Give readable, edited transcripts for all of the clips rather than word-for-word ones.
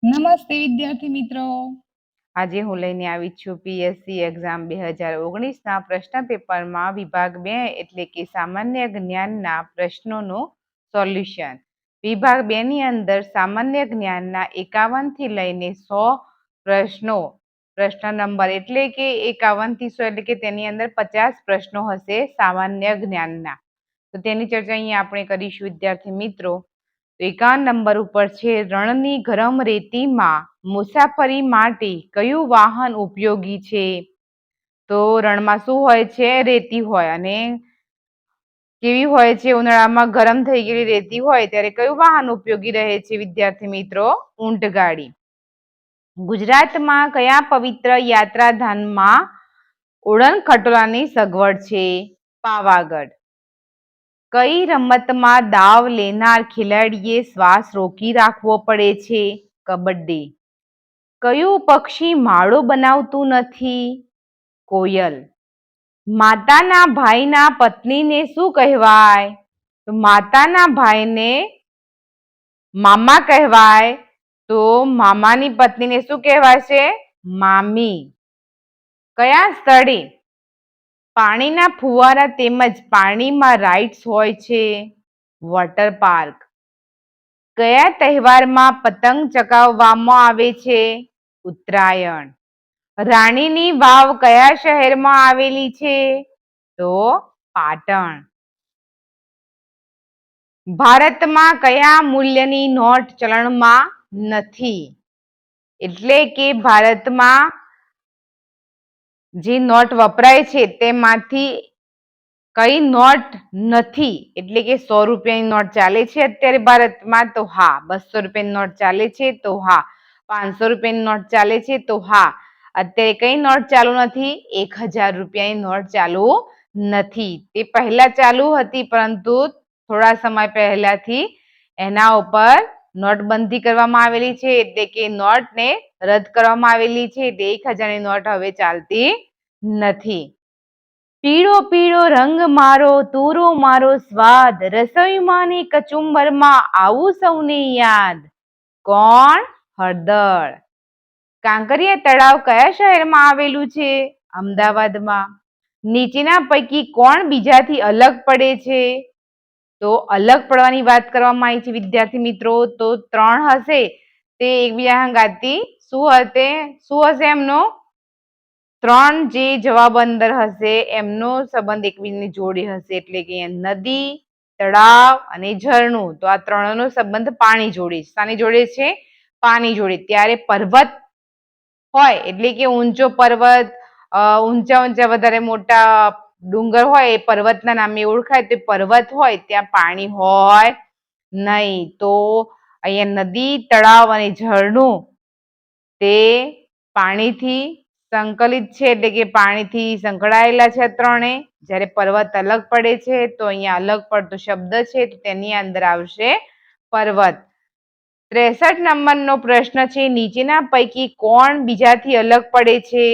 નમસ્તે વિદ્યાર્થી મિત્રો. આજે હું લઈને આવી છું પીએસસી એક્ઝામ 2019ના પ્રશ્ન પેપરમાં વિભાગ 2 એટલે કે સામાન્ય જ્ઞાનના પ્રશ્નોનું સોલ્યુશન. વિભાગ 2 ની અંદર સામાન્ય જ્ઞાનના 51 થી લઈને 100 પ્રશ્નો, પ્રશ્ન નંબર એટલે કે 51 થી 100 એટલે કે તેની અંદર 50 પ્રશ્નો હશે સામાન્ય જ્ઞાનના. તો તેની ચર્ચા અહીંયા આપણે કરીશું વિદ્યાર્થી મિત્રો. 51 નંબર ઉપર છે, રણની ગરમ રેતીમાં મુસાફરી માટે કયું વાહન ઉપયોગી છે? તો રણમાં શું હોય છે? રેતી હોય, અને કેવી હોય છે? ઉનાળામાં ગરમ થઈ ગયેલી રેતી હોય ત્યારે કયું વાહન ઉપયોગી રહે છે વિદ્યાર્થી મિત્રો? ઊંટગાડી. ગુજરાતમાં કયા પવિત્ર યાત્રાધામમાં ઉડન ખટોલાની સગવડ છે? પાવાગઢ. કઈ રમતમાં દાવ લેનાર ખેલાડીએ શ્વાસ રોકી રાખવો પડે છે? કબડ્ડી. કયું પક્ષી માળો બનાવતું નથી? કોયલ. માતાના ભાઈના પત્નીને શું કહેવાય? તો માતાના ભાઈને મામા કહેવાય. તો મામાની પત્નીને શું કહેવાય છે? મામી. કયા સ્થળે પાણીના ફુવારા તેમજ પાણીમાં રાઇડ્સ હોય છે? Water park. કયા તહેવારમાં પતંગ ચગાવવામાં આવે છે? ઉત્તરાયણ. રાણીની વાવ કયા શહેરમાં આવેલી છે? તો પાટણ. ભારતમાં કયા મૂલ્યની નોટ ચલણમાં નથી? એટલે કે ભારતમાં જે નોટ વપરાય છે તેમાંથી કઈ નોટ નથી? એટલે કે 100 રૂપિયાની નોટ ચાલે છે અત્યારે ભારતમાં? તો હા. 200 રૂપિયાની નોટ ચાલે છે? તો હા. 500 રૂપિયાની નોટ ચાલે છે? તો હા. અત્યારે કઈ નોટ ચાલુ નથી? 1000 રૂપિયાની નોટ ચાલુ નથી. તે પહેલા ચાલુ હતી, પરંતુ થોડા સમય પહેલાથી એના ઉપર નોટબંધી કરવામાં આવેલી છે, એટલે કે નોટને રદ કરવામાં આવેલી છે. 1000ની નોટ હવે ચાલતી નથી. પીળો પીળો રંગ મારો, તુરો મારો સ્વાદ, રસોઈમાં ને કચુંબરમાં આવું સૌને યાદ. કોણ? હળદર. કાંકરિયા તળાવ કયા શહેરમાં આવેલું છે? અમદાવાદમાં. નીચેના પૈકી કોણ બીજાથી અલગ પડે છે? તો અલગ પડવાની વાત કરવામાં આવી છે વિદ્યાર્થી મિત્રો. તો 3 હશે તે એકબીજા હંગાથી શું હશે એમનો? 3 જે જવાબ અંદર હશે એમનો સંબંધ એકબીજાની જોડે હશે, એટલે કે નદી, તળાવ અને ઝરણું. તો આ 3નો સંબંધ પાણી જોડે. શાની જોડે છે? પાણી જોડે. ત્યારે પર્વત હોય એટલે કે ઊંચો પર્વત, ઊંચા વધારે મોટા ડુંગર હોય એ પર્વતના નામે ઓળખાય. તો પર્વત હોય ત્યાં પાણી હોય નહીં. તો અહીંયા નદી, તળાવ અને ઝરણું તે પાણીથી સંકલિત છે, એટલે કે પાણીથી સંકળાયેલા છે 3. જ્યારે પર્વત અલગ પડે છે તો અહીંયા અલગ પડતો શબ્દ છે, તો તેની અંદર આવશે પર્વત. 63 નંબરનો પ્રશ્ન છે, નીચેના પૈકી કોણ બીજાથી અલગ પડે છે?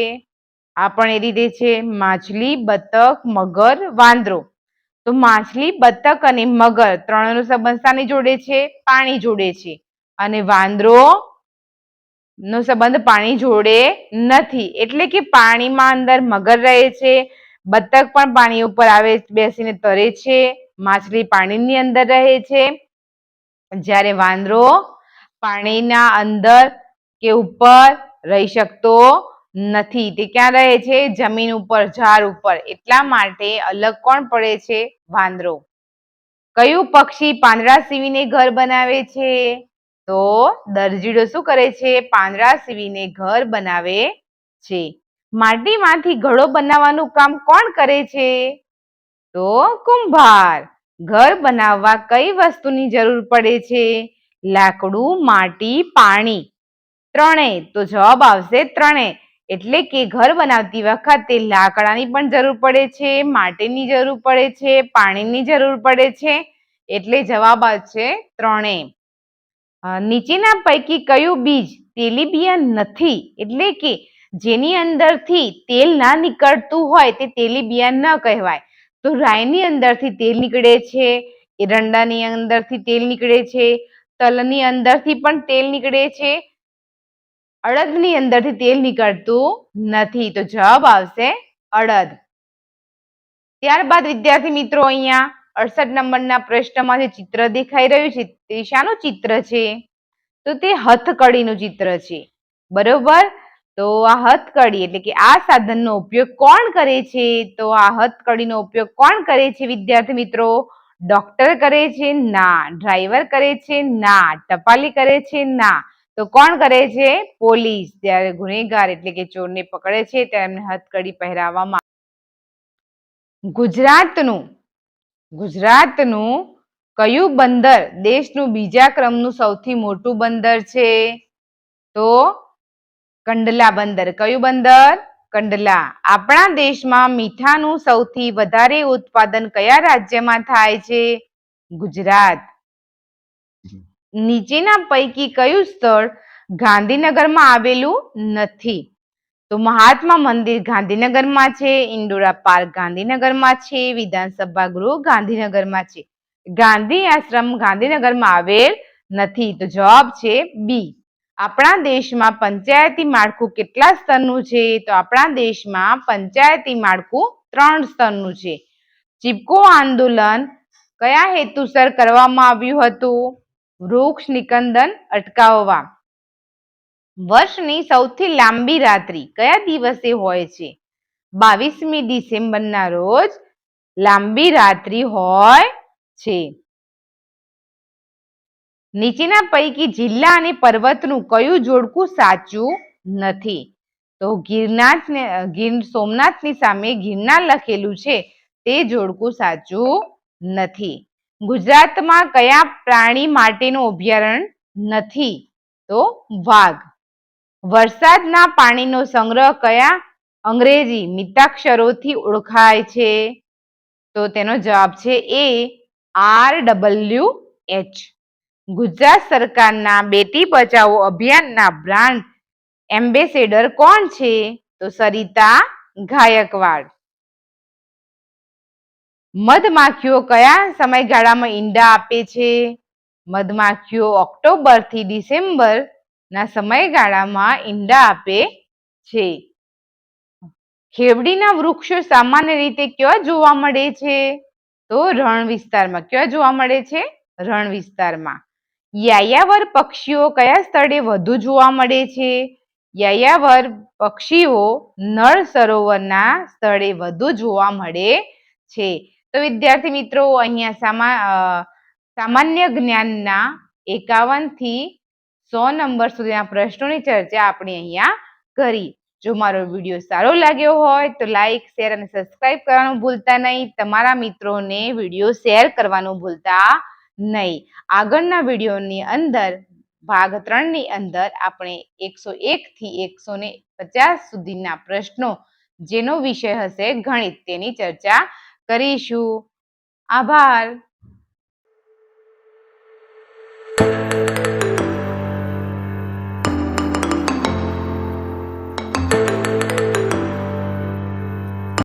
આ પણ એ રીતે છે, માછલી, બતક, મગર, વાંદરો. તો માછલી, બતક અને મગર 3નો સંબંધ શાની જોડે છે? પાણી જોડે છે. અને વાંદરો નો સંબંધ પાણી જોડે નથી, એટલે કે પાણીમાં અંદર મગર રહે છે, બતક પણ પાણી ઉપર આવે બેસીને તરે છે, માછલી પાણીની અંદર રહે છે, જ્યારે વાંદરો પાણીના અંદર કે ઉપર રહી શકતો નથી. તે ક્યાં રહે છે? જમીન ઉપર, ઝાડ ઉપર. એટલા માટે અલગ કોણ પડે છે? વાંદરો. કયું પક્ષી પાંદડા સીવીને ઘર બનાવે છે? તો દરજીડો શું કરે છે? પાંદડા સીવીને ઘર બનાવે છે. માટીમાંથી ઘડો બનાવવાનું કામ કોણ કરે છે? તો કુંભાર. ઘર બનાવવા કઈ વસ્તુની જરૂર પડે છે? લાકડું, માટી, પાણી. 3. તો જવાબ આવશે 3. એટલે કે ઘર બનાવતી વખતે લાકડાની પણ જરૂર પડે છે, માટીની જરૂર પડે છે, પાણીની જરૂર પડે છે, એટલે જવાબ આવશે 3. નીચેના પૈકી કયું બીજ તેલીબિયાં નથી? એટલે કે જેની અંદરથી તેલ ના નીકળતું હોય તે તેલીબિયાં ન કહેવાય. તો રાઈની અંદરથી તેલ નીકળે છે, એરંડાની અંદરથી તેલ નીકળે છે, તલની અંદરથી પણ તેલ નીકળે છે, અડદની અંદરથી તેલ નીકળતું નથી, તો જવાબ આવશે અડદ. ત્યારબાદ વિદ્યાર્થી મિત્રો અહીંયા 68 નંબરના પ્રશ્નમાં જે ચિત્ર દેખાઈ રહ્યું છે તે શાનું ચિત્ર છે? તો તે હથકડીનું ચિત્ર છે. બરોબર, તો આ હથકડી એટલે કે આ સાધનનો ઉપયોગ કોણ કરે છે? તો આ હથકડીનો ઉપયોગ કોણ કરે છે વિદ્યાર્થી મિત્રો? ડોક્ટર કરે છે? ના. ડ્રાઈવર કરે છે? ના. ટપાલી કરે છે? ના. તો કોણ કરે છે? પોલીસ. જ્યારે ગુનેગાર એટલે કે ચોરને પકડે છે ત્યારે એમને હથકડી પહેરાવવામાં. ગુજરાતનું કયું બંદર દેશનું બીજા ક્રમનું સૌથી મોટું બંદર છે? તો કંડલા બંદર. કયું બંદર? કંડલા. આપણા દેશમાં મીઠાનું સૌથી વધારે ઉત્પાદન કયા રાજ્યમાં થાય છે? ગુજરાત. નીચેના પૈકી કયું સ્થળ ગાંધીનગરમાં આવેલું નથી? તો મહાત્મા મંદિર ગાંધીનગરમાં છે, ઇન્દોરા પાર્ક ગાંધીનગરમાં છે, વિધાનસભા ગૃહ ગાંધીનગરમાં છે. ગાંધી આશ્રમ ગાંધીનગરમાં આવેલ નથી, તો જવાબ છે બી. આપણા દેશમાં પંચાયતી માળખું કેટલા સ્તરનું છે? તો આપણા દેશમાં પંચાયતી માળખું 3 સ્તરનું છે. ચીપકો આંદોલન કયા હેતુસર કરવામાં આવ્યું હતું? વૃક્ષ નિકંદન અટકાવવા. વર્ષની સૌથી લાંબી રાત્રિ કયા દિવસે હોય છે? 22મી ડિસેમ્બરના રોજ લાંબી રાત્રિ હોય છે. નીચેના પૈકી જિલ્લા અને પર્વતનું કયું જોડકું સાચું નથી? તો ગીર સોમનાથની સામે ગિરનાર લખેલું છે તે જોડકું સાચું નથી. ગુજરાતમાં કયા પ્રાણી માટેનું અભયારણ્ય નથી? તો વાઘ. વરસાદના પાણીનો સંગ્રહ કયા અંગ્રેજી મિતાક્ષરોથી ઓળખાય છે? તો તેનો જવાબ છે એ RWH. ગુજરાત સરકારના બેટી બચાવો અભિયાનના બ્રાન્ડ એમ્બેસેડર કોણ છે? તો સરિતા ગાયકવાડ. મધમાખીઓ કયા સમયગાળામાં ઈંડા આપે છે? મધમાખીઓ ઓક્ટોબર થી ડિસેમ્બર ના સમયગાળામાં ઈંડા આપે છે. ખેવડીના વૃક્ષો સામાન્ય રીતે ક્યાં જોવા મળે છે? તો રણ વિસ્તારમાં. ક્યાં જોવા મળે છે? રણ વિસ્તારમાં. યાયાવર પક્ષીઓ કયા સ્થળે વધુ જોવા મળે છે? યાયાવર પક્ષીઓ નળ સરોવરના સ્થળે વધુ જોવા મળે છે. તો વિદ્યાર્થી મિત્રો અહીંયા સામાન્ય જ્ઞાનના 51 થી 100 નંબર સુધીના પ્રશ્નોની ચર્ચા આપણે અહીંયા કરી. જો મારો વિડીયો સારો લાગ્યો હોય તો લાઈક, શેર અને સબસ્ક્રાઇબ કરવાનું ભૂલતા નહીં. તમારા મિત્રોને વિડીયો શેર કરવાનું ભૂલતા નહીં. આગળના વિડીયોની અંદર ભાગ 3 ની અંદર આપણે 101 થી 150 સુધીના પ્રશ્નો જેનો વિષય હશે ગણિત તેની ચર્ચા કરીશું. આભાર.